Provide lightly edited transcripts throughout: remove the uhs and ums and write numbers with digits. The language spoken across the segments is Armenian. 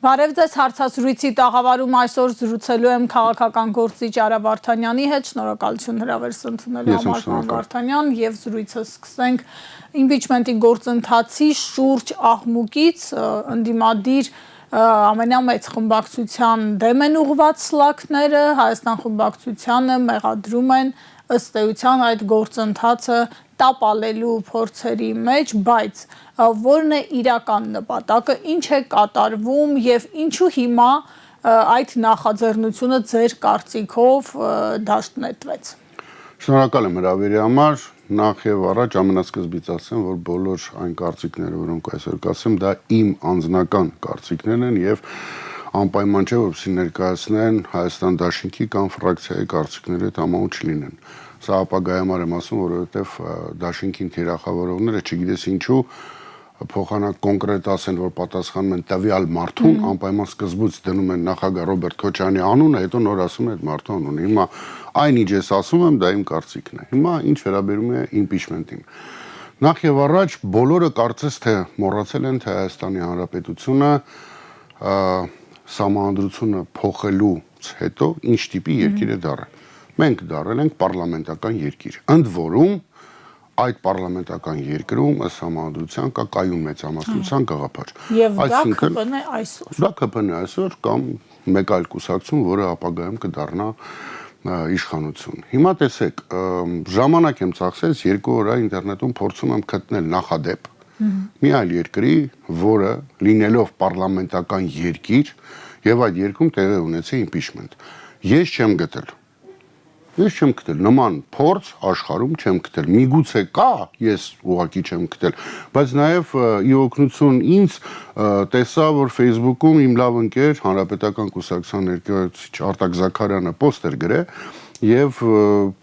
Բարև ձեզ հարցազրույցի տաղավարում այսօր զրուցելու եմ քաղաքական գործիչ Արա Վարդանյանի հետ, շնորհակալություն հրավերս ընդունելու համար պարոն Վարդանյան, եւ զրույցը սկսենք իմպիչմենտի գործընթացի շուրջ աղմուկից, ընդդիմադիր ամենամեծ խմբակցության դեմ են ուղղված սլաքները, Հայաստան խմբակցությանը մեղադրում են ըստ էության այդ գործընթացը տապալելու փորձերի մեջ, բայց որն է իրական նպատակը, ինչ է կատարվում եւ ինչու հիմա այդ նախաձեռնությունը ձեր կարծիքով դաշտ նետվեց։ Շնորհակալ եմ հրավերի համար, նախ եւ առաջ ամենասկզբից ասեմ, որ բոլոր այն կարծիքները, որոնք այսօր կասեմ, դա իմ անձնական կարծիքներն են եւ անպայման չէ, որպեսզի ներկայացնեն Հայաստան դաշինքի կամ ֆրակցիայի կարծիքները համահունչ չլինեն։ Սա ապագայի համար եմ ասում, որովհետեւ դաշինքին թիրախավորողները չգիտես ինչու փոխանակ կոնկրետ ասեն, որ պատասխանում են տվյալ մարդուն, անպայման սկզբուց դնում են նախագահ Ռոբերտ Քոչարյանի անունը, հետո նոր ասում են այդ մարդու անունը։ Հիմա այն ինչ ես ասում եմ, դա իմ կարծիքն է։ Հիմա ինչ վերաբերում է իմպիչմենտին։ Նախ եւ առաջ բոլորը կարծես թե մոռացել են, թե Հայաստանի Հանրապետությունը Սահմանադրությունը փոխելուց հետո ինչ տիպի երկիր է դարձել։ Մենք դարձել ենք պարլամենտական երկիր։ Ընդ որում այդ պարլամենտական երկրում ըստ համանդրության կա կայուն մեծամասնության գաղափար։ Եվ դա ԿՊՆ այսօր։ Դա ԿՊՆ այսօր կամ մեկ այլ կուսակցություն, որը ապագայում կդառնա իշխանություն։ Հիմա տեսեք, ժամանակ եմ ծախսել 2 օր ինտերնետում փորձում եմ գտնել նախադեպ մի այլ երկրի, որը լինելով պարլամենտական երկիր եւ այդ երկրում տեղի ունեցել իմպիչմենտ։ Ես չեմ գտել։ Ես չեմ գտել նման փորձ աշխարհում չեմ գտել։ Միգուցե կա, ես ուղղակի չեմ գտել, բայց նաև ի օգնություն ինձ տեսա, որ Facebook-ում իմ լավ ընկեր Հանրապետական կուսակցության ներկայացուցիչ Արտակ Զաքարյանը post էր գրել եւ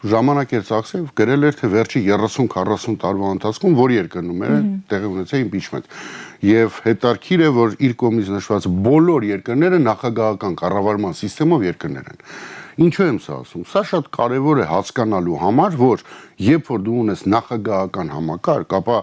ժամանակ էր ծախսել, գրել էր թե վերջի 30-40 տարվա ընթացքում որ երկրում է տեղի ունեցել իմպիչմենտ։ Եվ հետարքիր է, որ իր կողմից նշված բոլոր երկրները նախագահական կառավարման համակարգով երկրներ են։ Ինչու եմ սա ասում։ Սա շատ կարևոր է հասկանալու համար, որ երբ որ դու ունես նախագահական համակարգ, ապա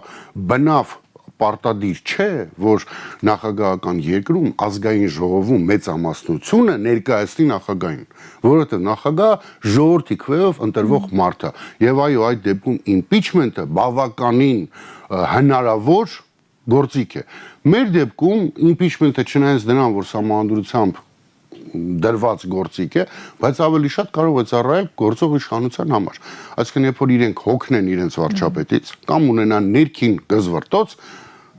բնավ պարտադիր չէ, որ նախագահական երկրում ազգային ժողովում մեծամասնությունը ներկայացնի նախագահին, որովհետև նախագահ ժողովրդի քվեով ընտրվող մարդ է։ Եվ այո, այդ դեպքում իմպիչմենտը բավականին հնարավոր գործիք է։ Մեր դեպքում իմպիչմենտը չնայած դրան, որ սահմանադրությամբ դրված գործիք է, բայց ավելի շատ կարող է ծառայել գործող իշխանության համար։ Այսինքն, երբ որ իրենք հոգնեն իրենց վարչապետից կամ ունենան ներքին գզվռտոց,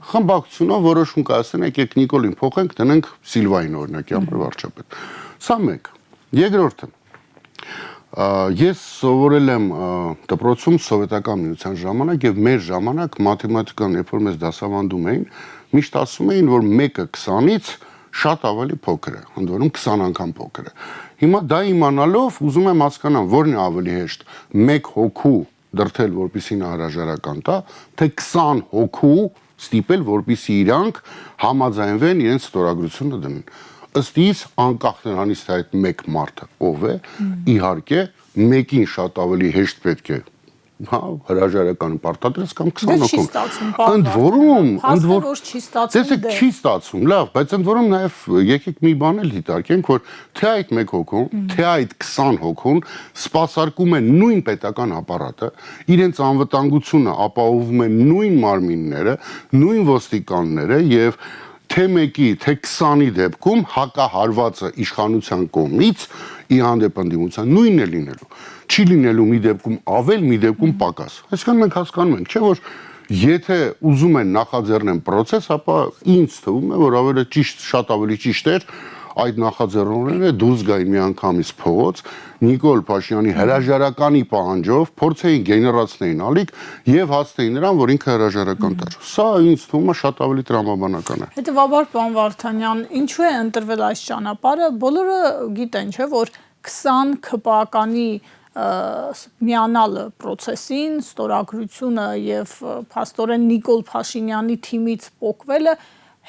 խմբակցությունով որոշում կայացնեն, եկեք Նիկոլին փոխենք, տնենք Սիլվային օրինակի համար վարչապետ։ Սա մեկ։ Երկրորդը, ես սովորել եմ դպրոցում սովետական միության ժամանակ եւ մեր ժամանակ մաթեմատիկան, երբ որ մեզ դասավանդում էին, միշտ ասում էին, որ 1-ը 20-ից շատ ավելի փոքր է, ընդ որում 20 անգամ փոքր է։ Հիմա դա իմանալով ուզում եմ հասկանալ, որն է ավելի հեշտ՝ 1 հոգու դրթել, որպեսզի նա հրաժարական տա, թե 20 հոգու ստիպել, որպեսզի իրանք համաձայնվեն իրենց ստորագրությունը դնեն։ Ըստ իս անկախ նրանից թե այդ 1 մարդը ով է, իհարկե մեկին շատ ավելի հեշտ պետք է հրաժարական պարտադրես կամ 20 հոգու։ Ընդ որում, տեսեք, չի ստացվում, լավ, բայց ընդ որում նաև եկեք մի բան էլ դիտարկենք, որ թե այդ 1 հոգուն, թե այդ 20 հոգուն սպասարկում են նույն պետական ապարատը, իրենց անվտանգությունը ապահովում են նույն մարմինները, նույն ոստիկանները եւ թե 1-ի, թե 20-ի դեպքում հակահարվածը իշխանության կողմից ի հանդեպ ընդդիմության նույնն է լինելու։ Չի լինելու մի դեպքում ավել, մի դեպքում պակաս։ Այսինքն մենք հասկանում ենք, չէ՞ որ եթե ուզում են նախաձեռնեն process, ապա ինձ թվում է, որ ավելի ճիշտ, շատ ավելի ճիշտ էր այդ նախաձեռնողները դուրս գային միանգամից փողոց, Նիկոլ Փաշինյանի հրաժարականի պահանջով փորձեին գեներացնեին ալիք եւ հասցնեին նրան, որ ինքը հրաժարական տար։ Սա ինձ թվում է շատ ավելի տրամաբանական է։ Հետևաբար, պարոն Վարդանյան, ինչու է ընտրվել այս ճանապարհը։ Բոլորը գիտեն, չէ՞, որ 20 ՔՊԱ-կանի միանալը process-ին, ստորագրությունը եւ փաստորեն Նիկոլ Փաշինյանի թիմից պոկվելը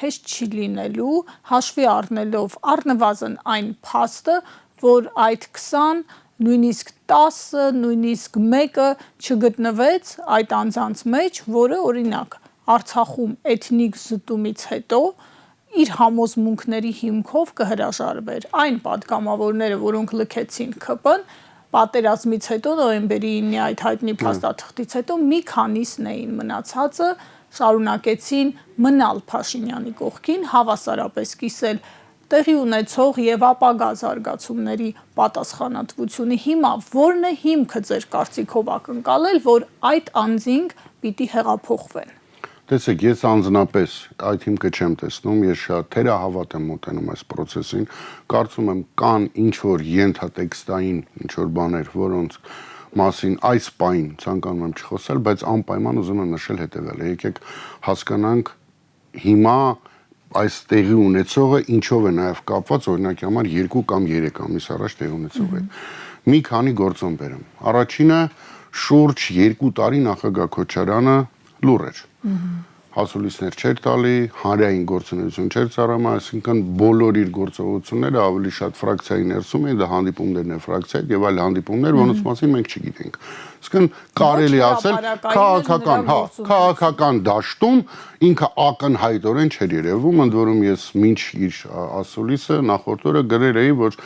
հեշտ չի լինելու, հաշվի առնելով առնվազն այն փաստը, որ այդ 20, նույնիսկ 10, նույնիսկ 1-ը չգտնվեց այդ անձանց մեջ, որը օրինակ Արցախում էթնիկ զտումից հետո իր համոզմունքների հիմքով կհրաժարվեր։ Այն պատգամավորները, որոնք լքեցին ՔՊ-ն, պատերազմից հետո նոյեմբերի 9-ի այդ հայտնի փաստաթղթից հետո մի քանիսն էին, մնացածը շարունակեցին մնալ Փաշինյանի կողքին, հավասարապես կիսել տեղի ունեցող եւ ապագա զարգացումների պատասխանատվությունը։ Հիմա ո՞րն է հիմքը ձեր կարծիքով ակնկալել, որ այդ անձինք պիտի հեղափոխվեն։ Տեսեք, ես անձնապես այդ հիմքը չեմ տեսնում, ես շատ թերահավատ եմ մոտենում այս process-ին, կարծում եմ կան ինչ-որ ենթատեքստային ինչ-որ բաներ, որոնց մասին այս պայն ցանկանում եմ չխոսել, բայց անպայման ուզում եմ նշել հետևյալը, եկեք հասկանանք հիմա այս տեղի ունեցողը ինչով է նաև կապված, օրինակի համար 2 կամ 3 ամիս առաջ տեղի ունեցող է։ Մի քանի գործոն բերեմ։ Առաջինը շուրջ 2 տարի նախագահ Քոչարյանը լուռ էր։ Հասուլիսներ չէր տալի, հանրային գործունեություն չէր ծառայում, այսինքն բոլոր իր գործողությունները ավելի շատ ֆրակցիայի ներսում էին, դա հանդիպումներն են ֆրակցիայի եւ այլ հանդիպումներ, որոնց մասին մենք չգիտենք։ Այսինքն կարելի ասել քաղաքական դաշտում ինքը ակնհայտորեն չէր երևում, ընդ որում ես մինչ իր ասուլիսը նախորդ օրը գրել էի, որ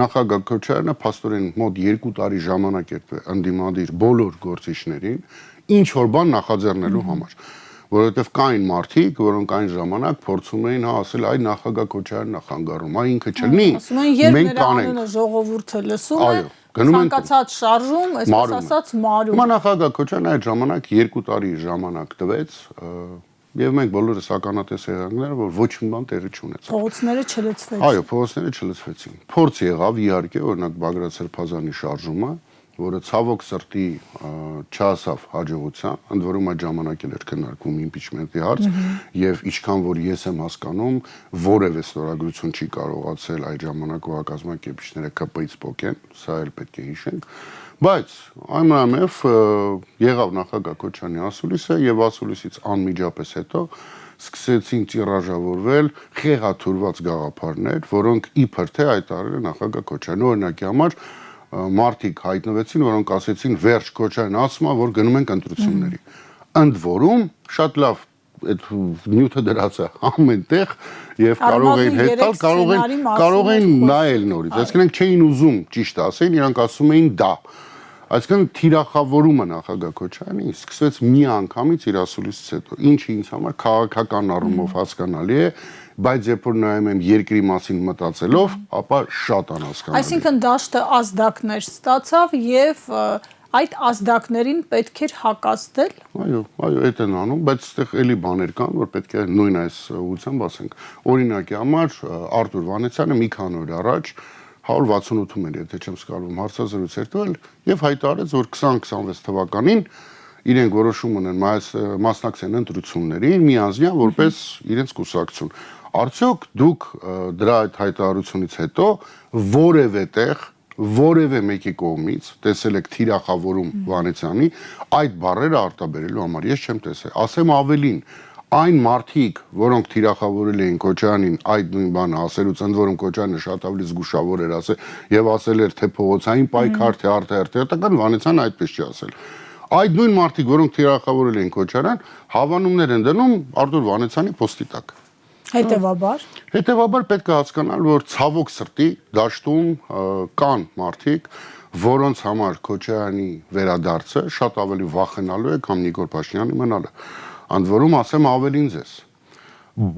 նախագահ Քոչարյանը փաստորեն մոտ 2 տարի ժամանակ էր ընդդիմադիր բոլոր գործիչներին ինչ որ բան նախաձեռնելու համար, որովհետև կային մարդիկ, որոնք այն ժամանակ փորձում էին ասել, այ նախագահ Քոչարյանն է խանգարում, այ ինքը չլինի, մենք կանենք։ Ժողովուրդը լսում է, ցանկացած շարժում, այսպես ասած, մարում։ Հիմա նախագահ Քոչարյանը այդ ժամանակ 2 տարի ժամանակ տվեց, եւ մենք բոլորս ականատես եղանք, որ ոչ մի բան տեղի չունեցավ։ Փողոցները չլցվեցին։ Այո, փողոցները չլցվեցին։ Փորձ եղավ, իհարկե, օրինակ Բագրատ Սրբազանի շարժումը, որը ցավոք սրտի չհասավ հաջողության, ընդ որում այդ ժամանակ էլ էր քննարկվում իմպիչմենտի հարց, եւ ինչքան որ ես եմ հասկանում, որևէ ստորագրություն չի կարողացել այդ ժամանակվա կազմակերպիչները ԿՊ-ից փոխեն, սա էլ պետք է հիշենք, բայց այնուամենայնիվ եղավ նախագահ Քոչարյանի ասուլիսը եւ ասուլիսից անմիջապես հետո սկսեցին տիրաժավորվել խեղաթուրված գաղափարներ, որոնք իբր թե հայտարարել է նախագահ Քոչարյանը, օրինակի համար մարդիկ հայտնվեցին, որոնք ասեցին վերջ Քոչարյանն ասում է, որ գնում ենք ընտրությունների։ Ընդ որում շատ լավ այդ նյութը դրած է ամենտեղ եւ կարող էին հետալ, կարող են նայել նորից։ Այսինքն նրանք չէին ուզում ճիշտ ասեն, իրանք ասում էին դա։ Այսինքն թիրախավորումը նախագահ Քոչարյանի սկսվեց մի անգամից իր ասուլիսից հետո, ինչը ինձ համար քաղաքական առումով հասկանալի է, բայց երբ որ նայում եմ երկրի մասին մտածելով, ապա շատ անհասկանալի։ Այսինքն դաշտը ազդակներ ստացավ եւ այդ ազդակներին պետք էր հակազդել։ Այո, այդ են անում, բայց այստեղ էլի բաներ կան, որ պետք է նույն այս ուղղությամբ ասենք։ Օրինակի համար Արտուր Վանեցյանը մի քանի օր առաջ 168-ում էր, եթե չեմ սխալվում, հարցազրույց էր տվել եւ հայտարարեց, որ 2026 թվականին իրենք որոշում ունեն մասնակցեն ընտրություններին միանձնյա որպես իրենց կուսակցություն։ Արդյոք դուք դրա այդ հայտարարությունից հետո որևէ տեղ, որևէ մեկի կողմից տեսել եք թիրախավորում Վանեցյանի այդ բառերը արտաբերելու համար, ես չեմ տեսել։ Ասեմ ավելին, այն մարդիկ, որոնք թիրախավորել էին Քոչարյանին այդ նույն բանը ասելուց, ընդ որում Քոչարյանը շատ ավելի զգուշավոր էր ասել եւ ասել էր թե փողոցային պայքար, թե արտահերթական, Վանեցյանը այդպես չի ասել։ Այդ նույն մարդիկ, որոնք թիրախավորել էին Քոչարյան, հավանումներ են դնում Արտուր Վանեցյանի պոստի տակ։ Հետևաբար պետք է հասկանալ, որ ցավոք սրտի դաշտում կան մարդիկ, որոնց համար Քոչարյանի վերադարձը շատ ավելի վախենալու է, քան Նիկոլ Փաշինյանի մնալը։ Ընդ որում ասեմ ավելին ձեզ,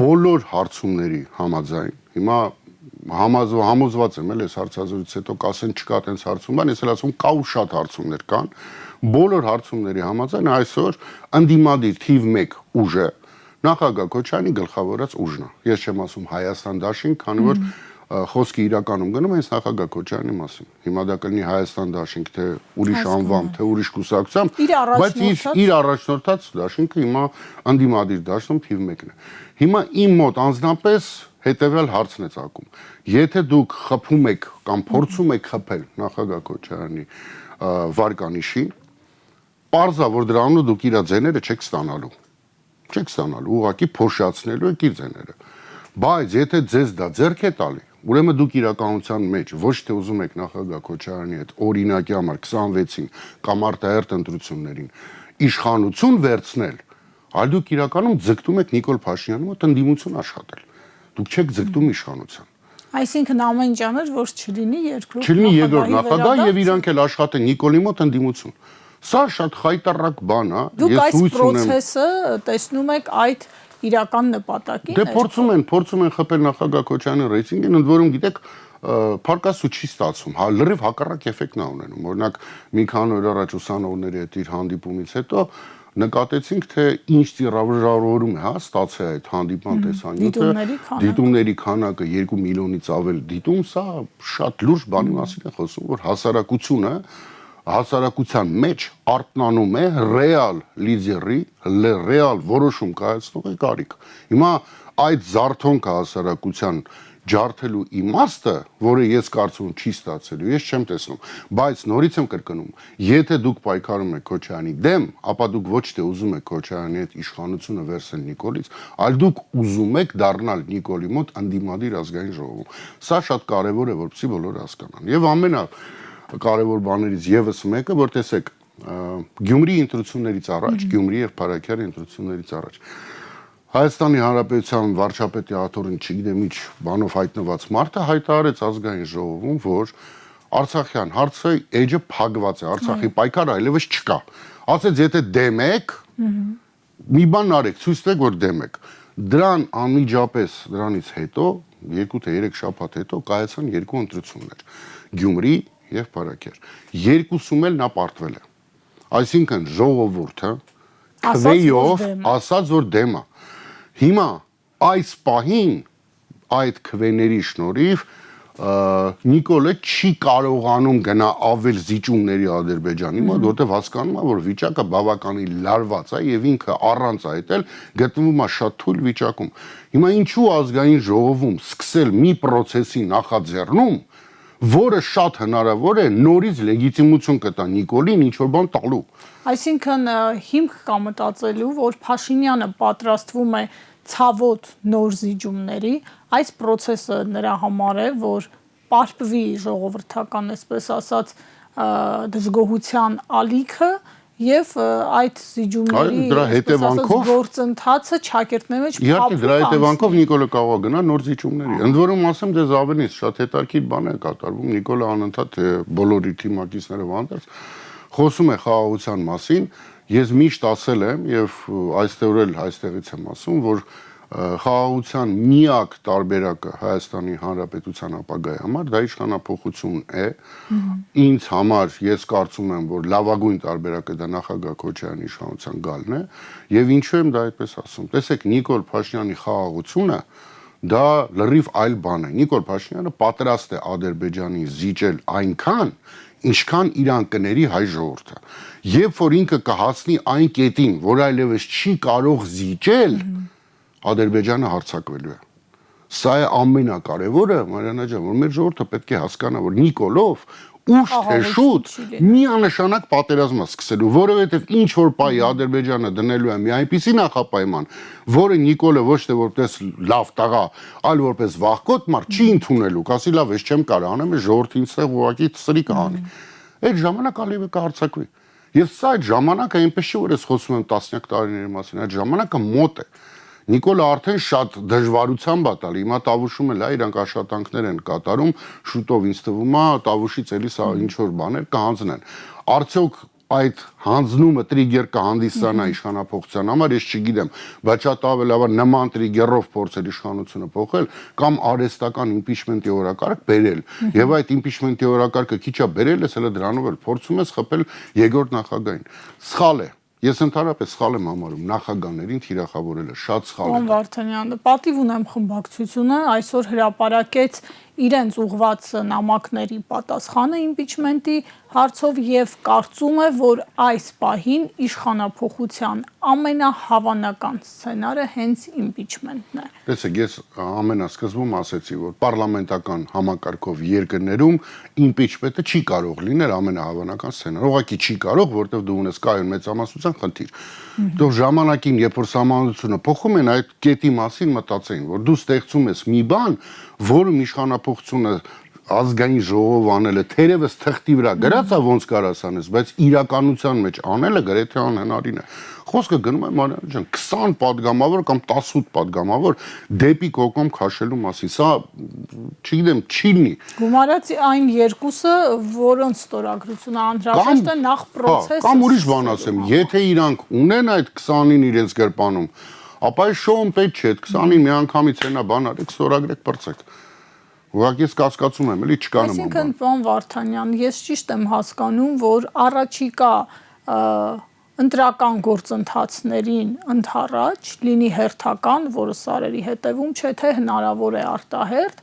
բոլոր հարցումների համաձայն, հիմա համոզված եմ էլ այս հարցազրույցից հետո կասեն չկա տենց հարցում, բան ես էլ ասում կա ու շատ հարցումներ կան, բոլոր հարցումների համաձայն այսօր ընդդիմադիր թիվ 1 ուժը նախագահ Քոչարյանի գլխավորած ուժն է։ Ես չեմ ասում Հայաստան դաշինք, քանի որ խոսքը իրականում գնում է հենց նախագահ Քոչարյանի մասին։ Հիմա դա կլինի Հայաստան դաշինք, թե ուրիշ անվամբ, թե ուրիշ կուսակցությամբ, բայց իր առաջնորդած դաշինքը հիմա ընդդիմադիր դաշտում թիվ 1-ն է։ Հիմա իմ մոտ անձնապես հետևյալ հարցն է ցակում։ Եթե դուք խփում եք կամ փորձում եք խփել նախագահ Քոչարյանի վարկանիշին, պարզա որ դրանով դուք իր ձեները չեք ստանալու։ Չեք ստանալու, ուղղակի փոշիացնելու եք իր ձեները։ Բայց եթե ձեզ դա ձեռք է տալի, ուրեմն դուք իրականության մեջ ոչ թե ուզում եք նախագահ Քոչարյանի հետ օրինակի համար 26-ին կամ արտահերթ ընտրություններին իշխանություն վերցնել, այլ դուք իրականում ձգտում եք Նիկոլ Փաշինյանի մոտ ընդդիմություն աշխատել։ դուք չեք ձգտում իշխանության։ Այսինքն ամեն ինչ աներ, որ չլինի երկրորդ նախագահ եւ իրանք էլ աշխատեն Նիկոլի մոտ ընդդիմություն։ Սա շատ խայտառակ բան է։ Դուք այս process-ը տեսնում եք այդ իրական նպատակին։ Դե փորձում են խփել նախագահ Քոչարյանի ռեյտինգին, ընդ որում գիտեք, փարկասու չի ստացվում, հա լրիվ հակառակ էֆեկտն է ունենում։ Օրինակ մի քանի օր առաջ ուսանողների հետ իր հանդիպումից հետո նկատեցինք, թե ինչ ծիրավժարում է, հա, ստացել այդ հանդիպման տեսանյութը, դիտումների քանակը 2 միլիոնից ավել դիտում, սա շատ լուրջ բանի մասին է խոսում, որ հասարակության մեջ արտնանում է ռեալ լիդերի, ռեալ որոշում կայացնողի կարիք։ Հիմա այդ զարթոնքը հասարակության ջարդելու իմաստը, որը ես կարծում եմ չի ստացելու, ես չեմ տեսնում, բայց նորից եմ կրկնում, եթե դուք պայքարում եք Քոչարյանի դեմ, ապա դուք ոչ թե ուզում եք Քոչարյանի հետ իշխանությունը վերցնել Նիկոլից, այլ դուք ուզում եք դառնալ Նիկոլի մոտ ընդդիմադիր ազգային ժողովում։ Սա շատ կարևոր է, որպեսզի բոլորը հասկանան։ Եվ ամենակարևոր բաներից եւս մեկը, որ տեսեք, Գյումրի ընտրություններից առաջ, Գյումրի եւ Փարաքյարի ընտրություններից առաջ Հայաստանի Հանրապետության վարչապետի աթոռին չգիտեմ ինչ բանով հայտնված մարդը հայտարարեց ազգային ժողովում, որ Արցախյան հարցը էջը փակված է, Արցախի պայքարը այլևս չկա։ Ասեց, եթե դեմ եք, մի բան արեք, ցույց տեք, որ դեմ եք։ Դրան անմիջապես դրանից հետո 2 թե 3 շաբաթ հետո կայացան 2 ընտրություններ՝ Գյումրի եւ Փարաքյար։ Երկուսում էլ նա պարտվել է։ Այսինքն ժողովուրդը քվեյով ասաց, որ դեմ է։ Հիմա այս պահին այդ քվեների շնորհիվ Նիկոլը չի կարողանում գնա ավել զիջումների Ադրբեջանի մոտ, որտեղ հասկանում է, որ վիճակը բավականին լարված է եւ ինքը առանց այդ էլ գտնվում է շատ թույլ վիճակում։ Հիմա ինչու ազգային ժողովում սկսել մի process-ի նախաձեռնում, որը շատ հնարավոր է նորից լեգիտիմություն կտա Նիկոլին ինչ որ բան տալու։ Այսինքն հիմք կա մտածելու, որ Փաշինյանը պատրաստվում է ցավոտ նոր զիջումների, այս process-ը նրա համար է, որ պարպվի ժողովրդական, այսպես ասած, դժգոհության ալիքը եւ այդ զիջումների գործընթացը ճակերտների մեջ փափուկ։ Իհարկե դրա հետևանքով Նիկոլը կարող է գնա նոր զիջումների։ Ընդ որում ասեմ, դες ավելին շատ հետաքրքիր բան է կատարվում։ Նիկոլը անընդհատ բոլորի թիմակիցները վանդած խոսում է խաղաղության մասին։ Ես միշտ ասել եմ եւ այստեղ էլ այստեղից եմ ասում, որ խաղաղության միակ տարբերակը Հայաստանի Հանրապետության ապագայի համար դա իշխանափոխություն է։ Ինձ համար ես կարծում եմ, որ լավագույն տարբերակը դա նախագահ Քոչարյանի իշխանության գալն է, եւ ինչու եմ դա այդպես ասում։ Տեսեք, Նիկոլ Փաշինյանի խաղաղությունը դա լրիվ այլ բան է։ Նիկոլ Փաշինյանը պատրաստ է Ադրբեջանի զիջել այնքան, ինչքան իրան կների հայ ժողովուրդը։ Երբ որ ինքը կհասնի այն կետին, որ այլևս չի կարող զիջել, Ադրբեջանը հարձակվելու է։ Սա է ամենակարևորը, Մարիաննա ջան, որ մեր ժողովուրդը պետք է հասկանա, որ Նիկոլով ուշ թե շուտ միանշանակ պատերազմ է սկսելու, որովհետև ինչ որ պահի Ադրբեջանը դնելու է մի այնպիսի նախապայման, որը Նիկոլը ոչ թե որպես լավ տղա, այլ որպես վախկոտ մարդ չի ընդունելու, կասի լավ, ես չեմ կարող անեմ, ժողովրդին ստեղ ուղակի սրի կհանի։ Այդ ժամանակ ալիվը կհարձակվի։ Եվ սա այդ ժամանակը այնպես չի, որ ես խոսում եմ տասնյակ տարիների մասին, այդ ժամանակը մոտ է։ Նիկոլը արդեն շատ դժվարությամբ է տալի, հիմա Տավուշում էլ է, իրանք աշխատանքներ են կատարում, շուտով ինձ թվում է Տավուշից էլի սա ինչ որ բաներ կհանձնեն։ Արդյոք այդ հանձնումը տրիգեր կհանդիսանա իշխանափոխության համար, ես չգիտեմ, բայց շատ ավելավար նման տրիգերով փորձել իշխանությունը փոխել կամ արհեստական իմպիչմենտի օրակարգ բերել։ Եվ այդ իմպիչմենտի օրակարգը քիչ է բերել, ես հələ դրանով էլ փորձում ես խփել երկրորդ նախագահին։ Սխալ է։ Ես ընդհանրապես սխալ եմ համարում նախագահներին թիրախավորելը, շատ սխալ է։ Պարոն Վարդանյան, պատիվ ունեմ խմբակցությունը այսօր հրապարակեց իրենց ուղված նամակների պատասխանը իմպիչմենտի հարցով եւ կարծում է, որ այս պահին իշխանափոխության ամենահավանական սցենարը հենց իմպիչմենտն է։ Տեսեք, ես ամենասկզբում ասեցի, որ պարլամենտական համակարգով երկրներում իմպիչմենտը չի կարող լինել ամենահավանական սցենարը։ Ուղղակի չի կարող, որովհետեւ դու ունես կայուն մեծամասնության խնդիր։ Դու ժամանակին, երբ որ սահմանությունը փոխում են, այդ կետի մասին մտածեին, որ դու ստեղծում ես մի բան, որում իշխանափոխությունը ազգային ժողով անելը թերևս թղթի վրա գրածա ոնց կարաս անես, բայց իրականության մեջ անելը գրեթե անհնարին է։ Խոսքը գնում է Մարիամ ջան 20 падգամավոր կամ 18 падգամավոր դեպի կողմ քաշելու մասին։ Սա չգիտեմ, չի լինի։ Գումարած այն երկուսը, որոնց ստորագրությունը անհրաժեշտ է նախ process-ը։ Կամ ուրիշ բան ասեմ, եթե իրանք ունեն այդ 20-ին իրենց գրպանում, ապա այս շոուն պետք չէ, 20-ին միանգամից հենա բան արեք, ստորագրեք, բրցեք։ Ուղղակի ես կասկածում եմ, էլի չկա նման բան։ Այսինքն, պարոն Վարդանյան, ես ճիշտ եմ հասկանում, որ առաջիկա ընտրական գործընթացներին ընդառաջ լինի հերթական, որը սարերի հետևում չէ, թե հնարավոր է արտահերթ,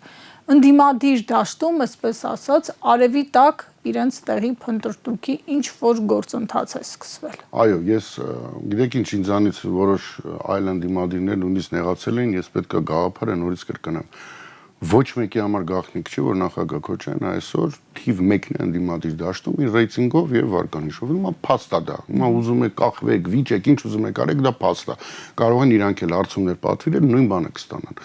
ընդդիմադիր դաշտում, այսպես ասած, արևի տակ իրենց տեղի փնտրտուքի ինչ որ գործընթաց է սկսվել։ Այո, ես գիտեք ինչ ինձանից որոշ այլ ընդդիմադիրներ նույնիսկ նեղացել են, ես պետք է գաղափարը նորից կրկնեմ։ Ոչ մեկի համար գաղտնիք չի, որ նախագահ Քոչարյանն այսօր թիվ 1-ն է ընդդիմադիր դաշտում իր ռեյտինգով եւ վարկանիշով։ Հիմա փաստ է դա։ Հիմա ուզում եք կախվեք, վիճեք, ինչ ուզում եք արեք, դա փաստ է։ Կարող են իրանք էլ հարցումներ պատվիրել, նույն բանը կստանան։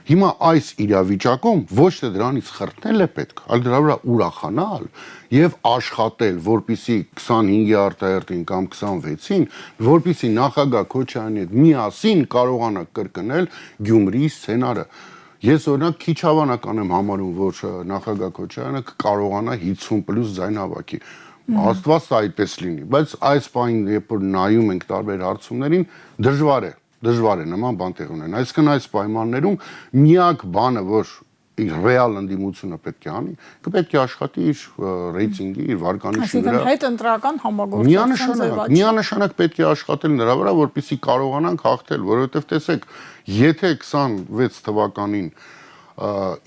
Հիմա այս իրավիճակում ոչ թե դրանից խրտնել է պետք, այլ դրա վրա ուրախանալ եւ աշխատել, որպիսի 25-ի արտահերթին կամ 26-ին, որպիսի նախագահ Քոչարյանի հետ միասին կարողանա կրկնել Գյումրիի սցենարը։ Ես օրինակ քիչ հավանական եմ համարում, որ նախագահ Քոչարյանը կկարողանա 50+ ձայն հավաքի։ Աստված դա այդպես լինի, բայց այս բանին երբ որ նայում ենք տարբեր հարցումներին, դժվար է նման բան տեղ ունեն։ Այսինքն այս պայմաններում միակ բանը, որ իր ռեալ ընդդիմությունը պետք է անի, կպետք է աշխատի իր ռեյտինգի, իր վարկանիշի վրա։ Այսինքն հետ ընտրական համագործակցության միանշանակ պետք է աշխատել նրա վրա, որպեսզի կարողանանք հաղթել, որովհետև տեսեք, եթե 26 թվականին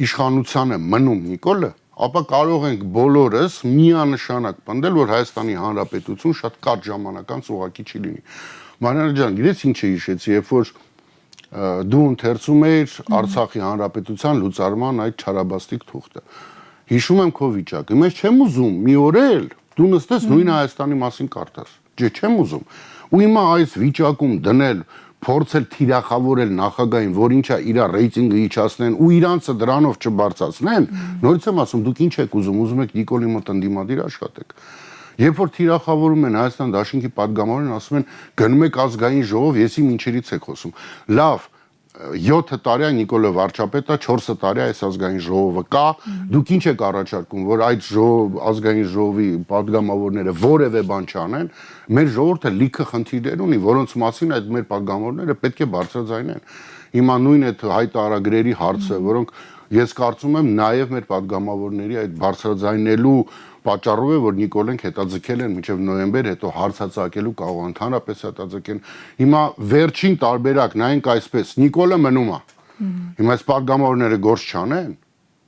իշխանությանը մնում Նիկոլը, ապա կարող ենք բոլորս միանշանակ պնդել, որ Հայաստանի Հանրապետություն շատ կարճ ժամանական ուղղակի չի լինի։ Մանուել ջան, գիտես ինչ է հիշեցի, երբ որ դու ընթերցում էիր Արցախի Հանրապետության լուծարման այդ չարաբաստիկ թուղթը։ Հիշում եմ քո վիճակը։ Ես չեմ ուզում մի օր էլ դու նստես նույն Հայաստանի մասին կարդաս։ Չեմ ուզում։ Ու հիմա այս վիճակում դնել, փորձել թիրախավորել նախագահին, որ ինչա իր ռեյտինգը իջացնեն ու իրանցը դրանով չբարձրացնեն, նորից եմ ասում, դուք ինչ եք ուզում եք Նիկոլի մոտ ընդդիմադիր աշխատեք։ Երբ որ թիրախավորում են Հայաստան դաշինքի падգամավորին, ասում են գնում եք ազգային ժողով, եսի ինչերից եք խոսում։ Լավ, 7 տարի է Նիկոլը վարչապետ է, 4 տարի է այս ազգային ժողովը կա, դուք ինչ եք առաջարկում, որ այդ ազգային ժողովի падգամավորները որևէ բան չանեն, մեր ժողովուրդը լիքը խնդիրներ ունի, որոնց մասին այդ մեր падգամավորները պետք է բարձրաձայնեն։ Հիմա նույն այդ հայտարարագրերի հարցը, որոնք ես կարծում եմ նաև մեր падգամավորների այդ բարձրաձայնելու պատճառով է, որ Նիկոլենք հետաձգել են մինչև նոյեմբեր, հետո հարցածակելու կարող ընդհանրապես հետաձգեն։ Հիմա վերջին տարբերակ նայենք այսպես, Նիկոլը մնում է։ Հիմա այս падգամավորները գործ չանեն։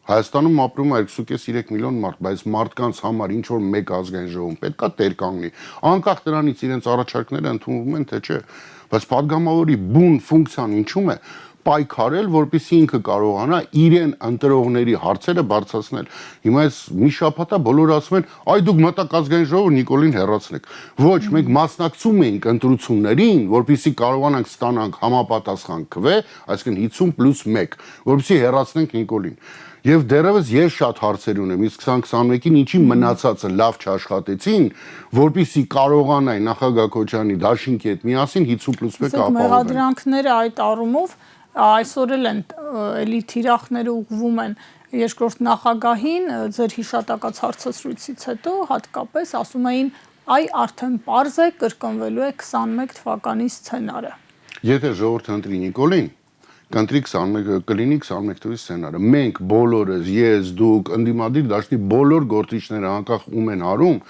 Հայաստանում ապրում է 2.3 միլիոն մարդ, բայց մարդկանց համար ինչ որ մեկ ազգային ժողովում պետքա տեր կանգնի։ Անկախ դրանից իրենց առաջարկները ընդունվում են թե չէ, բայց падգամավորի բուն ֆունկցիան ինչու՞մ է պայքարել, որպեսզի ինքը կարողանա իրեն ընտրողների հարցերը բարձրացնել։ Հիմա այս մի շաբաթա բոլորը ասում են, այ դուք մտակ ազգային ժողով Նիկոլին հեռացնեք։ Ոչ, մենք մասնակցում ենք ընտրություններին, որպեսզի կարողանանք ստանանք համապատասխան քվե, այսինքն 50+1, որպեսզի հեռացնենք Նիկոլին։ Եվ դեռևս ես շատ հարցեր ունեմ, իսկ 2021-ին ինչի մնացածը լավ չաշխատեցին, որպեսզի կարողանային նախագահ Քոչարյանի դաշինքի հետ միասին 50+1 ապահովել։ Մեղադրանքները այդ առումով այսօր էլ են էլի թիրախները ուղղվում են երկրորդ նախագահին ձեր հիշատակած հարցազրույցից հետո հատկապես ասում էին այ արդեն պարզ է կրկնվելու է 21 թվականի սցենարը։ Եթե ժողովուրդը ընտրի Նիկոլին, կընտրի 21 կլինի 21 թվականի սցենարը։ Մենք բոլորս, ես, դուք, ընդդիմադիր դաշտի բոլոր գործիչները անկախ ում են արում,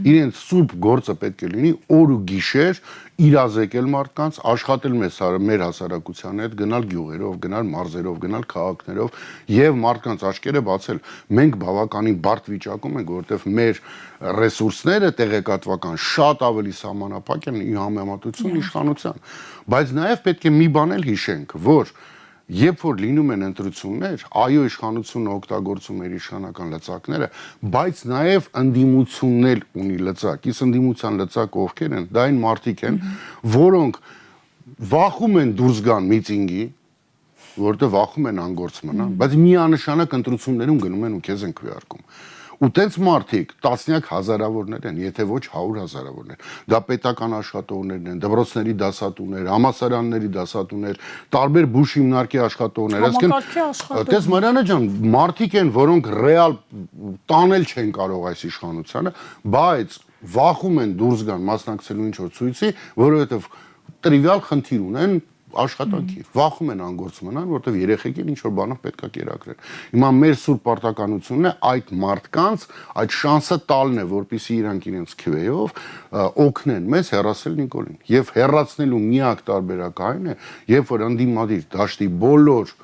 իրենց սուրբ գործը պետք է լինի օր ու գիշեր իրազեկել մարդկանց, աշխատել մեր հասարակության հետ, գնալ գյուղերով, գնալ մարզերով, գնալ քաղաքներով եւ մարդկանց աչքերը բացել։ Մենք բավականին բարդ վիճակում ենք, որովհետեւ մեր ռեսուրսները տեղեկատվական շատ ավելի սահմանափակ են ի համեմատություն իշխանության։ Բայց նաեւ պետք է մի բան էլ հիշենք, որ երբ որ լինում են ընտրություններ, այո իշխանությունը օգտագործում է իշխանական լծակները, բայց նաև ընդդիմությունն էլ ունի լծակ։ Իսկ ընդդիմության լծակը ովքեր են, դա այն մարդիկ են, որոնք վախում են դուրս գան միտինգի, որովհետև վախում են անգործ մնան, բայց միանշանակ ընտրություններում գնում են ու քեզ են քվեարկում։ Ու տենց մարդիկ տասնյակ հազարավորներ են, եթե ոչ 100 հազարավորներ։ Դա պետական աշխատողներն են, դպրոցների դասատուներ, համալսարանների դասատուներ, տարբեր բուժ հիմնարկի աշխատողներ, այսինքն տես Մարիանա ջան, մարդիկ են, որոնք ռեալ տանել չեն կարող այս իշխանությանը, բայց վախում են դուրս գան մասնակցելու ինչ-որ ցույցի, որովհետև տրիվիալ խնդիր ունեն աշխատանքի, վախում են անգործ մնան, որտեղ երեխեքին ինչ-որ բանով պետք է կերակրեն։ Հիմա մեր սուրբ պարտականությունն է այդ մարդկանց այդ շանսը տալն է, որպեսզի իրանք իրենց քվեով օգնեն մեզ հեռացնել Նիկոլին։ Եվ հեռացնելու միակ տարբերակը այն է, երբ որ ընդդիմադիր դաշտի բոլոր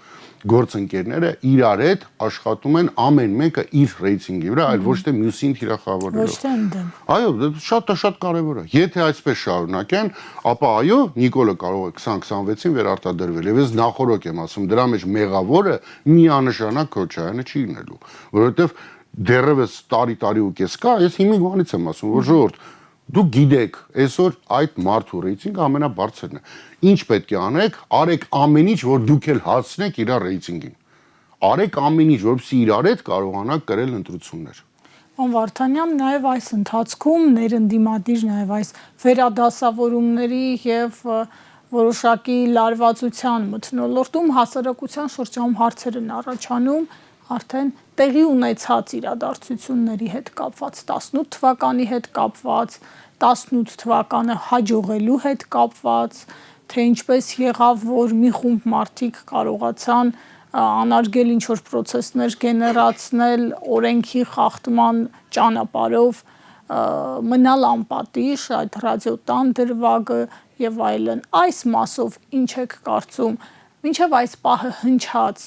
գործընկերները իրար հետ աշխատում են ամեն մեկը իր ռեյտինգի վրա, այլ ոչ թե մյուսին թիրախավորելով։ Ոչ թե ընդդեմ։ Այո, շատ կարևոր է։ Եթե այսպես շարունակեն, ապա այո, Նիկոլը կարող է 2026-ին վերարտադրվել։ Եվ ես նախորոք եմ ասում, դրա մեջ մեղավորը միանշանակ Քոչարյանը չի լինելու, որովհետև դեռևս տարի ու կես կա, ես հիմիկվանից եմ ասում, որ ժողովուրդ դուք գիտեք, այսօր այդ մարդու ռեյտինգը ամենաբարձրն է։ Ինչ պետք է անեք, արեք ամեն ինչ, որ դուք էլ հասցնեք իր ռեյտինգին։ Արեք ամեն ինչ, որպեսզի իրար հետ կարողանաք կրել ընտրություններ։ Պարոն Վարդանյան, նաև այս ընթացքում ներընդդիմադիր նաև այս վերադասավորումների եւ որոշակի լարվածության մթնոլորտում հասարակության շրջանում հարցեր են առաջանում արդեն տեղի ունեցած իրադարձությունների հետ կապված, 18 թվականի հետ կապված, 18 թվականը հաջողելու հետ կապված, թե ինչպես եղավ, որ մի խումբ մարդիկ կարողացան անարգել ինչ-որ պրոցեսներ գեներացնել օրենքի խախտման ճանապարհով, մնալ անպատիժ, այդ ռադիոտան դրվագը եւ այլն, այս մասով ինչ եք կարծում, մինչև այս պահը հնչած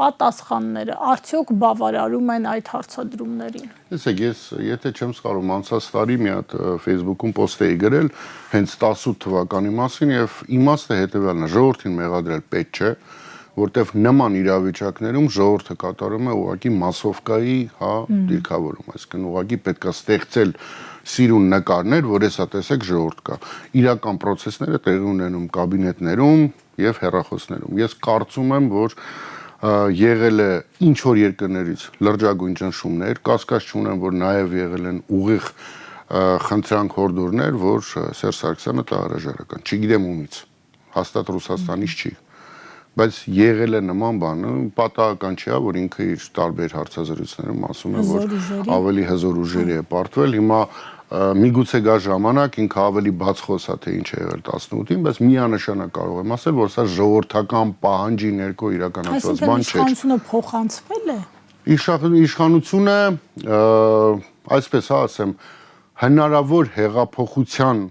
պատասխանները արդյոք բավարարում են այդ հարցադրումներին։ Տեսեք, ես եթե չեմ սխալվում, անցած տարի մի հատ Facebook-ում post էի գրել հենց 18 թվականի մասին եւ իմաստը հետեւյալն է, ժողովրդին մեղադրել պետք չէ, որտեվ նման իրավիճակներում ժողովուրդը կատարում է ուղղակի մասովկայի, դիրքավորում, այսինքն ուղղակի պետք է ստեղծել սիրուն նկարներ, որ հեսա տեսեք ժողովուրդ կա։ Իրական process-ները տեղի ունենում կաբինետներում եւ հեռախոսներում։ Ես կարծում եմ, որ եղել է ինչ որ երկրներից լրջագույն ճնշումներ, կասկած չունեմ, որ նաեւ եղել են ուղիղ խնդրանք հորդորներ, որ Սերժ Սարգսյանը տա հրաժարական։ Չգիտեմ ումից, հաստատ Ռուսաստանից չի, բայց եղել է նման բանը, պատահական չէ, որ ինքը իր տարբեր հարցազրույցներում ասում է, որ ավելի հզոր ուժերի է պարտվել։ Հիմա միգուցե գա ժամանակ ինքը ավելի բաց խոսա, թե ինչ է եղել 18-ին, բայց միանշանակ կարող եմ ասել, որ սա ժողովրդական պահանջի ներքո իրականացված բան չէ։ Այսինքն իշխանությունը փոխանցվել է։ Իշխանությունը, այսպես ասեմ, հնարավոր հեղափոխության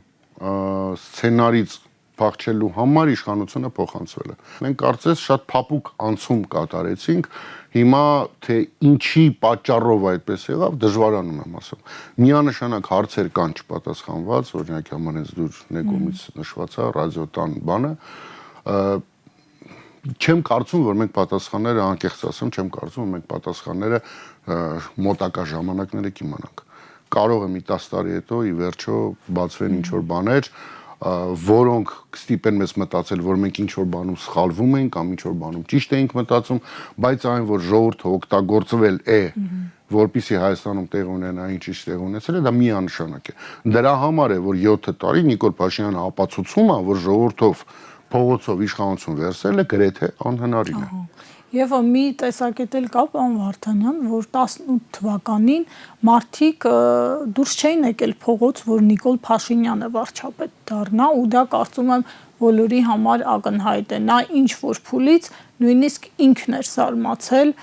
սցենարից փախչելու համար իշխանությունը փոխանցվել է։ Մենք կարծես շատ փափուկ անցում կատարեցինք, հիմա թե ինչի պատճառով այդպես եղավ, դժվարանում եմ ասում։ Միանշանակ հարցեր կան չպատասխանված, օրինակ համանեց դուր ներկոմից նշված է ռադիոտան բանը, չեմ կարծում, որ մենք պատասխանները, անկեղծ ասեմ, չեմ կարծում, որ մենք պատասխանները մոտակա ժամանակները կիմանանք։ Կարող է մի 10 տարի հետո ի վերջո բացվեն ինչ-որ բաներ, որոնք կստիպեն մեզ մտածել, որ մենք ինչ-որ բանում սխալվում ենք կամ ինչ-որ բանում ճիշտ էինք մտածում, բայց այն, որ ժողովուրդը օգտագործվել է, որպեսզի Հայաստանում տեղ ունենա ինչ-ինչ տեղ ունեցել է, դա միանշանակ է։ Դրա համար է, որ 7 տարի Նիկոլ Փաշինյանը ապացուցում է, որ ժողովրդով փողոցով իշխանություն վերցել է գրեթե անհնարին է։ Եվ մի տեսակետ էլ կա, պարոն Վարդանյան, որ 18 թվականին մարդիկ դուրս չէին եկել փողոց, որ Նիկոլ Փաշինյանը վարչապետ դառնա, ու դա կարծում եմ բոլորի համար ակնհայտ է։ Նա ինչ որ փուլից նույնիսկ ինքն էր զարմացել,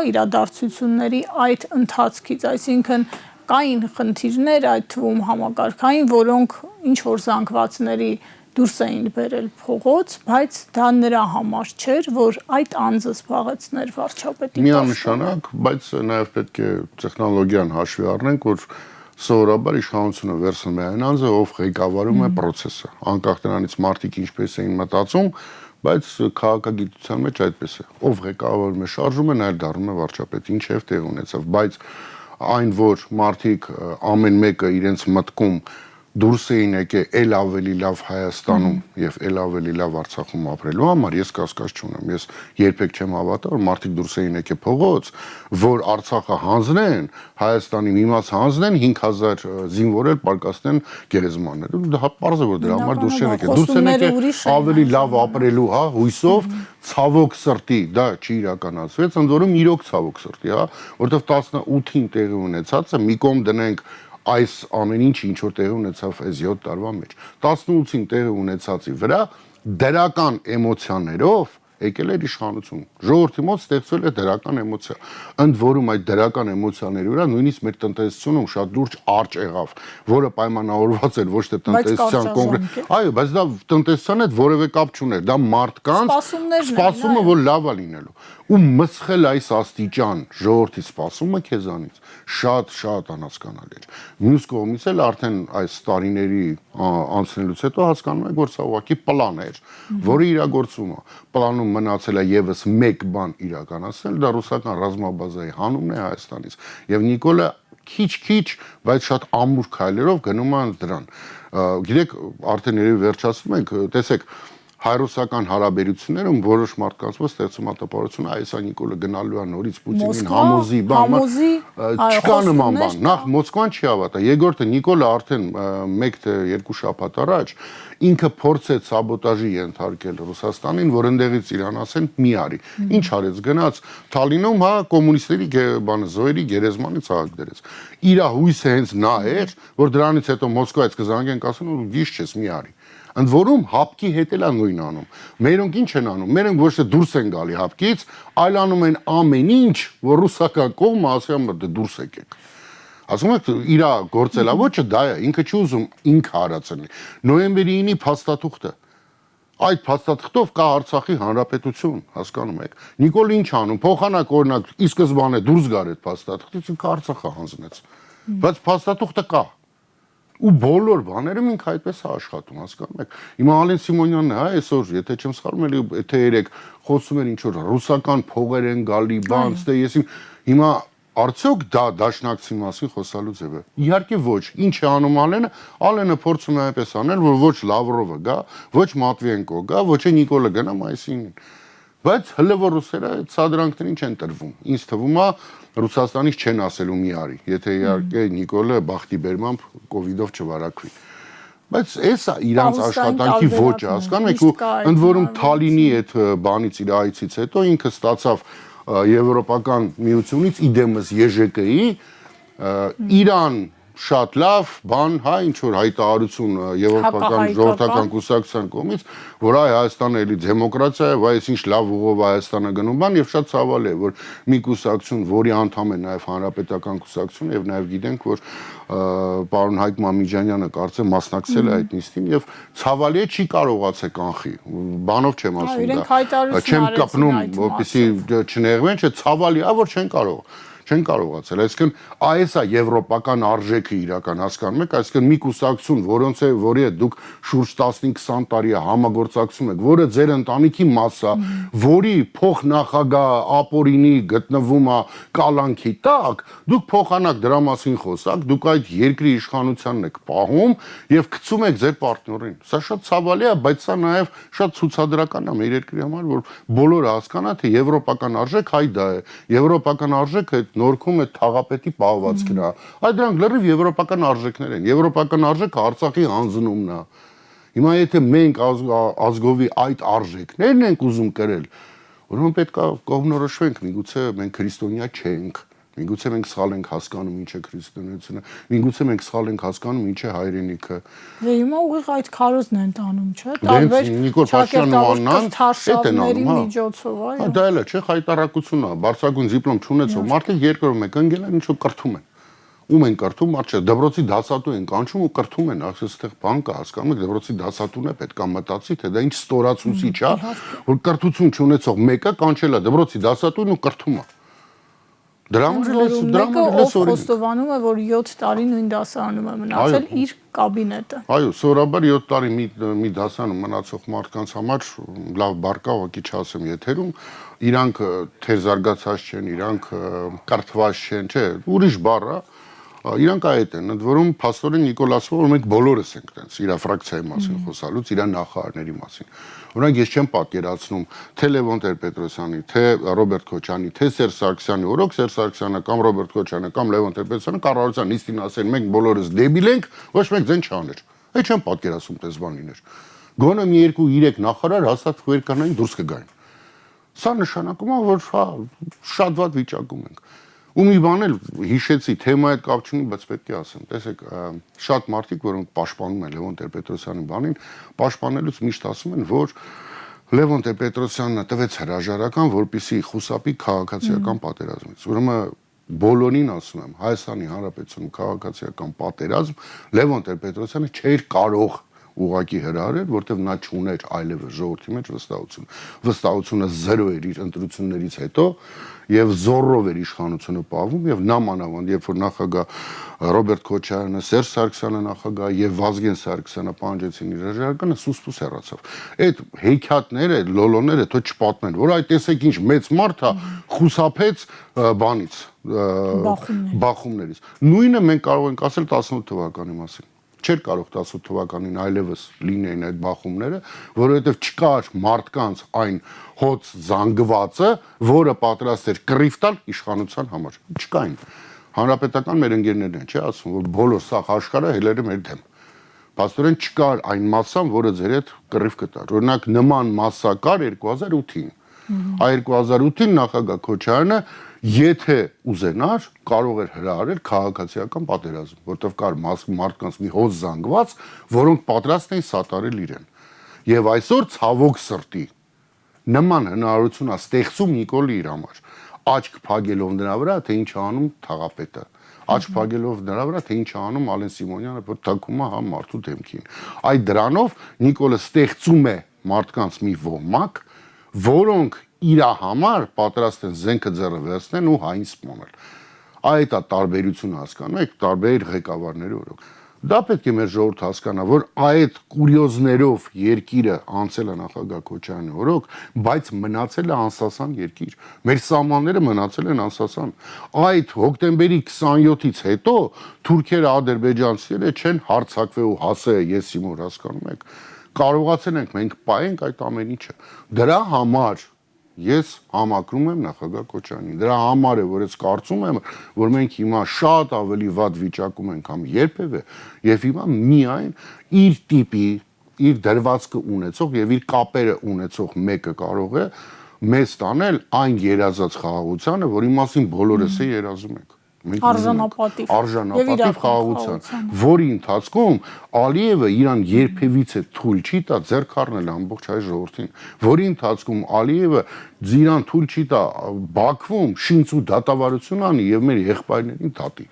իրադարձությունների այդ ընթացքից, այսինքն կային խնդիրներ, այդ թվում համակարգային, որոնք ինչ որ զանգվածների դուրս էին բերել փողոց, բայց դա նրա համար չէր, որ այդ անձը զբաղեցներ վարչապետի պաշտոնը։ Միանշանակ, բայց նաև պետք է տեխնոլոգիան հաշվի առնենք, որ սովորաբար իշխանությունը վերցնում է այն անձը, ով ղեկավարում է process-ը։ Անկախ նրանից մարդիկ ինչպես էին մտածում, բայց քաղաքագիտության մեջ այդպես է։ Ով ղեկավարում է շարժումը, նա էլ դառնում է վարչապետ, ինչև տեղ ունեցավ, բայց այն, որ մարդիկ ամեն մեկը իրենց մտքում դուրս էին եկել էլ ավելի լավ Հայաստանում եւ էլ ավելի լավ Արցախում ապրելու համար, ես կասկած չունեմ։ Ես երբեք չեմ հավատա, որ մարդիկ դուրս էին եկել փողոց, որ Արցախը հանձնեն, Հայաստանի միմաց հանձնեն 5000 զինվորել պարկասնեն գերեզմանները։ Դա պարզ է, որ դրա համար դուրս չեն եկել։ Դուրս են եկել ավելի լավ ապրելու, հա, հույսով, ցավոք սրտի, դա չի իրականացվեց, ընդ որում իրոք ցավոք սրտի, հա, որովհետեւ 18-ին տեղի ունեցածը մի կողմ դնենք այս ամեն ինչ ինչ որ տեղի ունեցավ այս 7 տարվա մեջ 18-ին տեղի ունեցածի վրա դրական էմոցիաներով եկել էր իշխանություն ժողովրդի մոտ ստեղծվել է դրական էմոցիա ընդ որում այդ դրական էմոցիաների վրա նույնիսկ մեր տնտեսությունում շատ լուրջ արճ եղավ որը պայմանավորված էր ոչ թե տնտեսության կոնկրետ այո բայց դա տնտեսության հետ որևէ կապ չուներ դա մարդկանց սպասումը որ լավ է լինելու ու մսխել այս աստիճան ժողովրդի սպասումը քեզանից շատ անհասկանալի էր մյուս կողմից էլ արդեն այս տարիների անցնելուց հետո հասկանում եք որ սա ուղղակի պլան էր որը իրագործվում է պլանում մնացել է եւս մեկ բան իրականացնել դա ռուսական ռազմաբազայի հանումն է Հայաստանից եւ Նիկոլը քիչ բայց շատ ամուր քայլերով գնում է դրան գիտեք արդեն երևի վերջացնում ենք տեսեք հայ-ռուսական հարաբերություններում որոշ մարդկանց մոտ ստեղծում է տպավորությունը այսա Նիկոլը գնալու է նորից Պուտինին համոզի բան չկա նման բան նախ Մոսկվան չի հավատա երկրորդը Նիկոլը արդեն 1 թե 2 շաբաթ առաջ ինքը փորձեց սաբոտաժի ենթարկել Ռուսաստանին որ ընդեղից իրան ասեն մի արի ինչ արեց գնաց Թալինում հա կոմունիստերի բանը զոհերի գերեզմանի ցավոք դրեց իր հույսը հենց նա էր որ դրանից հետո Մոսկվայից կզանգենք ասեն ու գիշ չես մի արի ընդ որում հապկի հետ էլ են նույն անում մերոնք ինչ են անում մերոնք ոչ թե դուրս են գալի հապկից այլ անում են ամեն ինչ որ ռուսական կողմը ասում է դուրս եկեք ասում եք իր գործելավոճը դա է ինքը չի ուզում ինքը հարացնի նոյեմբերի 9-ի փաստաթուղթը այդ փաստաթղթով կա Արցախի հանրապետություն հասկանում եք Նիկոլը ինչ անում փոխանակ օրինակ ի սկզբանե դուրս գար այդ փաստաթղթից ինքը Արցախը հանձնեց բայց փաստաթուղթը կա ու բոլոր բաներում ինքը այդպես է աշխատում հասկանում եք հիմա Ալեն Սիմոնյանն է հա այսօր եթե չեմ սխալվում էլի թե երեք խոսում էր ինչ որ ռուսական փողեր են գալի բան ստե ես հիմա արդյոք դա դաշնակցի մասին խոսալու ձև է իհարկե ոչ ինչ է անում Ալենը փորձում է այնպես անել որ ոչ Լավրովը գա ոչ Մատվիենկո գա ոչ է Նիկոլը գնա մայիսին բայց հələ որ ռուսերը այդ սադրանքներին չեն տրվում ինձ թվում է Ռուսաստանից չեն ասելու մի արի եթե իհարկե Նիկոլը բախտի բերմամբ կովիդով չվարակվի բայց էսա իրանց աշխատանքի ոճը հասկանում եք ու ընդ որում Թալինի այդ բանից իր այցից հետո ինքը ստացավ Եվրոպական միությունից իդեմս ԵԺԿ-ի Իրան շատ լավ բան հա ինչ որ հայտարարություն Եվրոպական ժողովրդական կուսակցության կողմից որ այ Հայաստանը էլի դեմոկրատիա է վայ ինչ լավ ուղով Հայաստանը գնում բան եւ շատ ցավալի է որ մի կուսակցություն որի անդամ է նաեւ հանրապետական կուսակցություն եւ նաեւ գիտենք որ պարոն Հայկ Մամիջանյանը կարծեմ մասնակցել է այդ նիստին եւ ցավալի է չի կարողացել կանխի բանով չեմ ասում դա չեմ կապնում որպեսի չնեղվեն չէ ցավալի է որ չեն կարողացել այսինքն այս է եվրոպական արժեքը իրական հասկանում եք այսինքն մի կուսակցություն որոնց է որի հետ դուք շուրջ 15-20 տարի է համագործակցում եք որը ձեր ընտանիքի մաս է որի փոխնախագահ ապօրինի գտնվում է կալանքի տակ դուք փոխանակ դրա մասին խոսակ դուք այդ երկրի իշխանությանն եք պահում եւ գցում եք ձեր պարտներին սա շատ ցավալի է բայց սա նաեւ շատ ցուցադրական է մեր երկրի համար որ բոլորը հասկանա թե եվրոպական արժեք հայ դա է եվրոպական արժեքը նորքում է թաղապետի պահվածքն է այդ դրանք լրիվ եվրոպական արժեքներ են եվրոպական արժեքը Արցախի հանձնումն է հիմա եթե մենք ազգովի այդ արժեքներն ենք ուզում կրել ուրեմն պետք է կողմնորոշվենք միգուցե մենք քրիստոնյա չենք միգուցե մենք սխալ ենք հասկանում ինչ է քրիստոնեությունը միգուցե մենք սխալ ենք հասկանում ինչ է հայրենիքը դե հիմա ուղիղ այդ քարոզն են տանում չէ տարբեր Նիկոլ Փաշինյանն թարշավների միջոցով այո դա էլ է չէ հայտարարություն է բարձրագույն դիպլոմ չունեցող մարդիկ երկրում եք ընկել են ինչ որ կրթում են ում են կրթում մարդ չէ դպրոցի դասատու են կանչում ու կրթում են այստեղ բան կա հասկանում եք դպրոցի դասատուն է պետքա մտածի թե դա ինչ ստորացուցիչ է որ կրթություն չունեցող մեկը կանչել է դպրոցի դասատուն ու կրթում է Դրամը խոստովանում է, որ 7 տարի նույն դասարանում է մնացել իր կաբինետը։ Այո, սովորաբար 7 տարի մի դասարանում մնացող մարդկանց համար լավ բառ կա, ուղղակի չասեմ եթերում, իրանք թերզարգացած չեն, իրանք կրթված չեն, չէ, ուրիշ բառ է, Իրանք այդ են, ընդ որում փաստորեն Նիկոլասը, որ մենք բոլորս ենք տենց իր ֆրակցիայի մասին խոսալուց, իր նախարարների մասին։ Օրինակ ես չեմ պատկերացնում թե Լևոն Տեր-Պետրոսյանի, թե Ռոբերտ Քոչյանի, թե Սերժ Սարգսյանի, օրոք Սերժ Սարգսյանը կամ Ռոբերտ Քոչյանը կամ Լևոն Տեր-Պետրոսյանը կառավարության նիստին ասեն մենք բոլորս դեբիլ ենք, ոչ մեկ ձեն չաներ։ Այդ չեմ պատկերացնում տես բան լիներ։ Գոնե մի 2-3 նախարար հաստատ վերկանային դուրս կգային։ Սա նշանակում է, որ շատ վատ վիճակում ենք։ Ու մի բան էլ հիշեցի, թեմայի հետ կապ չունի, բայց պետք է ասեմ։ Տեսեք, շատ մարդիկ, որոնք պաշտպանում են Լևոն Տեր-Պետրոսյանի բանին, պաշտպանելուց միշտ ասում են, որ Լևոն Տեր-Պետրոսյանը տվեց հրաժարական, որպեսզի խուսափի քաղաքացիական պատերազմից։ Ուրեմն բոլորին ասում եմ, Հայաստանի Հանրապետությունում քաղաքացիական պատերազմ Լևոն Տեր-Պետրոսյանը չէր կարող ուղղակի հրահրել, որտեղ նա չուներ այլևս ժողովրդի մեջ վստահություն։ Վստահությունը 0 էր իր ընտրություններից հետո եւ զորով էր իշխանությունը պահվում եւ նամանավանդ երբ որ նախագահ Ռոբերտ Քոչարյանը, Սերժ Սարգսյանը նախագահ եւ Վազգեն Սարգսյանը պահանջեցին իր հրաժարականը, սուս-պուս հեռացավ։ Այդ հեքիաթները, լոլոները թող չպատմեն, որ այդ տեսեք ինչ մեծ մարդ է խուսափեց բանից, բախումներից։ Նույնը մենք կարող ենք ասել 18 թվականի մասին։ Չէր կարող 18 թվականին այլևս լինեին այդ բախումները, որովհետև չկար մարդկանց այն հոց զանգվածը, որը պատրաստ էր կռիվ տալ իշխանության համար։ Չկային։ Հանրապետական մեր ընկերներն են, չէ՞ ասում, որ բոլոր սա աշխարհը հելերը մեր դեմ։ Փաստորեն չկար այն մասսան, որը ձեր հետ կռիվ կտար։ Օրինակ նման մասսա կար 2008-ին։ Այ 2008-ին նախագահ Քոչարյանը եթե ուզենար կարող էր հրահրել քաղաքացիական պատերազմ, որտեղ կար մարդկանց մի հոզ զանգված, որոնք պատրաստ էին սատարել իրեն։ Եվ այսօր ցավոք սրտի նման հնարավորություն է ստեղծում Նիկոլի իր համար, աչք փակելով նրա վրա, թե ինչ անում թաղապետը, աչք փակելով նրա վրա, թե ինչ անում Ալեն Սիմոնյանը, որ թակում է հա մարդու դեմքին։ Այդ դրանով Նիկոլը ստեղծում է մարդկանց մի ոհմակ, որոնք իր համար պատրաստ են զենքը ձեռը վերցնեն ու հային սպանել։ Այդ է տարբերությունը հասկանում եք, տարբեր ղեկավարների օրոք։ Դա պետք է մեր ժողովուրդը հասկանա, որ այդ կուրիոզներով երկիրը անցել է նախագահ Քոչարյանի օրոք, բայց մնացել է անսասան երկիր։ Մեր սահմանները մնացել են անսասան։ Այդ հոկտեմբերի 27-ից հետո թուրքերը, ադրբեջանցիները չեն հարձակվել ու հասել ես իմոր հասկանում եք։ Կարողացել ենք մենք պահենք այդ ամեն ինչը։ Դրա համար ես համակրում եմ նախագահ Քոչարյանին։ Դրա համար է, որ ես կարծում եմ, որ մենք հիմա շատ ավելի վատ վիճակում ենք, քան երբևէ, եւ հիմա միայն իր տիպի, իր դրվածքը ունեցող եւ իր կապերը ունեցող մեկը կարող է մեզ տանել այն երազած խաղաղությանը, որի մասին բոլորս է երազում ենք։ Արժանապատիվ խաղաղության, որի ընթացքում Ալիևը իրան երբևիցե թույլ չի տա ձեռք առնել ամբողջ հայ ժողովրդին, որի ընթացքում Ալիևը իրան թույլ չի տա Բաքվում շինց ու դատավարություն անի եւ մեր եղբայրներին դատի։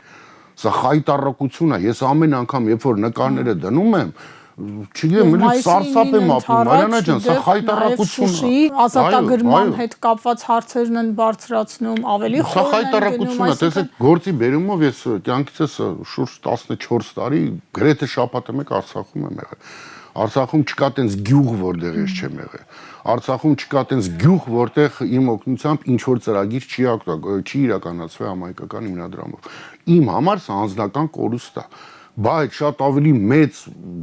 Սա խայտառակություն է, ես ամեն անգամ երբ որ նկարները դնում եմ, չգիտեմ, ինձ սարսափ եմ ապրում, Մարիանա ջան, սա խայտառակություն է։ Ազատագրման հետ կապված հարցերն են բարձրացնում, ավելի խորն են գնում։ Սա խայտառակություն է, տեսեք, գործի բերումով ես կյանքիցս շուրջ 14 տարի գրեթե շաբաթը մեկ Արցախում եմ եղել։ Արցախում չկա տենց գյուղ, որտեղ ես չեմ եղել։ Արցախում չկա տենց գյուղ, որտեղ իմ օգնությամբ ինչ որ ծրագիր չի իրականացվել համահայկական հիմնադրամով։ Իմ համար սա անձնական կորուստ է։ Բայց շատ ավելի մեծ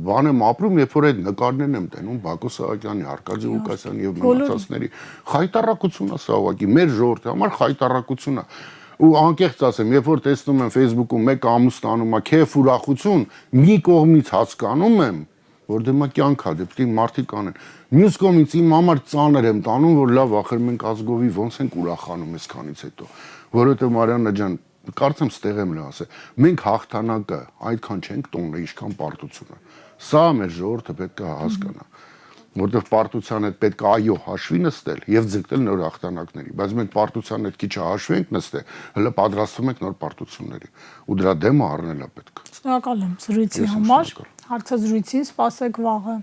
բան եմ ապրում, երբ որ այդ նկարներն եմ տենում Բակո Սահակյանի, Արկադի Ղուկասյանի եւ մնացածների։ Խայտառակություն է սա ուղղակի մեր ժողովրդի համար խայտառակություն է։ Ու անկեղծ ասեմ, երբ որ տեսնում եմ Facebook-ում մեկ ամուսնանում է քեֆ ուրախություն, մի կողմից հասկանում եմ, որ դե մա կյանք է, դեպի մարդիկ անեն։ Մյուս կողմից իմ համար ծանր եմ տանում, որ լավ ախր մենք ազգովի ոնց ենք ուրախանում այսքանից հետո, որովհետեւ Մարիանա ջան կարծեմ ստեղ եմ ասել, մենք հաղթանակը այդքան չենք տոնը, ինչքան պարտությունը։ Սա մեր ժողովուրդը պետք է հասկանա, որտեղ պարտության հետ պետք է այո հաշվի նստել եւ ձգտել նոր հաղթանակների, բայց մենք պարտության հետ քիչ հաշվենք նստել, հələ պատրաստվում ենք նոր պարտությունների, ու դրա դեմը առնել է պետք։ Շնորհակալ եմ զրույցի համար, հարցազրույցին սպասեք վաղը։